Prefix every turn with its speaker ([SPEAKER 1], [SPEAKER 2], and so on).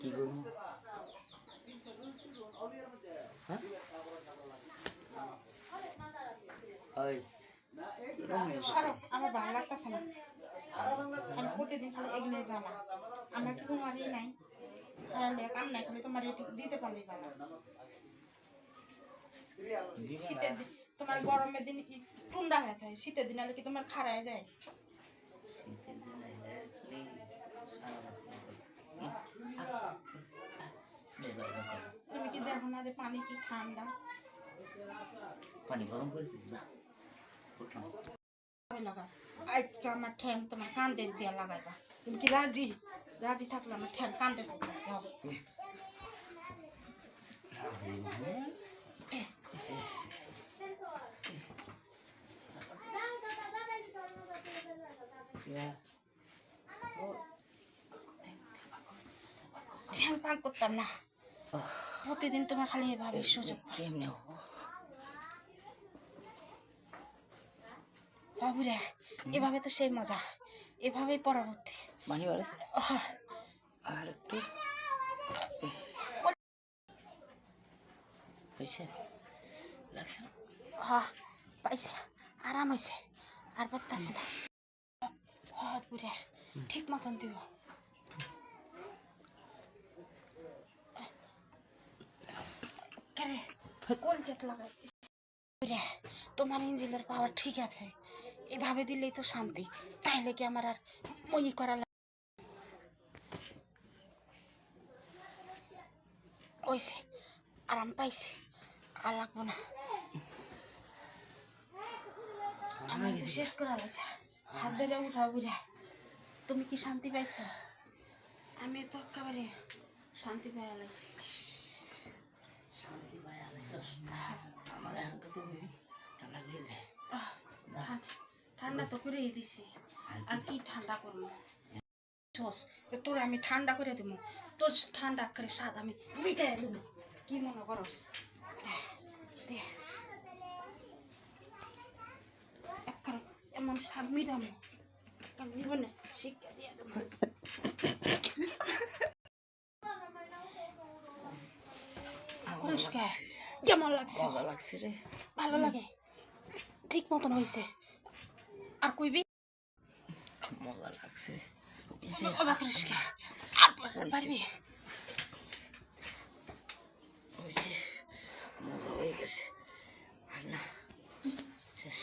[SPEAKER 1] কি করবো? হ্যাঁ ওই
[SPEAKER 2] সরো, আমার ভালো লাগতেছে না। খালি প্রতিদিন খালি এগুলো জ্বালা। আমার কি কোনো আরই নাই, খায়ালে কাম নাই, খালি তোমার এটি দিতে পারলেই ভালো। শীতের দিন তোমার গরমের দিন ঠান্ডা হয়ে থাকে, শীতের দিন হলে কি তোমার খাড়ায় যায়?
[SPEAKER 1] শীতের দিন আইলে
[SPEAKER 2] তুমি কি দেখো না যে পানি কি ঠান্ডা?
[SPEAKER 1] পানি গরম করেছি না
[SPEAKER 2] লাগা আজকে আমার ঠ্যাং তোমার কান্দে দিয়ে লাগাইবা। তুমি কি রাজি? রাজি থাকলে আমার ঠ্যাং কান্দে দিয়ে যাও। ঠ্যাং পাক করতাম না, প্রতিদিন তোমার খালি এভাবে সুযোগ।
[SPEAKER 1] কেমনে
[SPEAKER 2] বাবুরে এভাবে তো সেই মজা, এভাবেই পরবর্তী
[SPEAKER 1] পানি বাড়েছে আর একটু হয়েছে লাগছে না?
[SPEAKER 2] হ্যাঁ পাইছে, আরাম হয়েছে, আর পারতাছি না। হাত বুড়ে ঠিক মতন দিব। কোন চেট লাগাই তোমার ইঞ্জিনের পাওয়ার ঠিক আছে, এভাবে দিলেই তো শান্তি। তাইলে কি আমার আর মই করা ওইছে, আরাম পাইছে, আর লাগবো না। আমার শেষ করা হয়েছে, হাত ধরে উঠা বুড়া। তুমি কি শান্তি পাইছো? আমি তো একেবারে শান্তি পাই আলাইছি।
[SPEAKER 1] শান্তি পাই আলাইছস? আমার এখন তো ঠান্ডা করে যায়।
[SPEAKER 2] ঠান্ডা তো করেই দিছি, আর কি ঠান্ডা করবো? তোর আমি ঠান্ডা করে দেবো, তোর ঠান্ডা করে স্বাদ আমি মিটাই দেবো। কি মনে করস? এমন স্বাদ মিটামো জীবনে শিক্ষা দিয়ে দেবো। কেমন লাগছে?
[SPEAKER 1] ভালো লাগছে রে,
[SPEAKER 2] ভালো লাগে, ঠিক মতন হয়েছে। আর কইবি
[SPEAKER 1] মজা লাগছে।
[SPEAKER 2] অবাক রিস্কা আর পারবি?
[SPEAKER 1] মজা হয়ে গেছে আর না শেষ।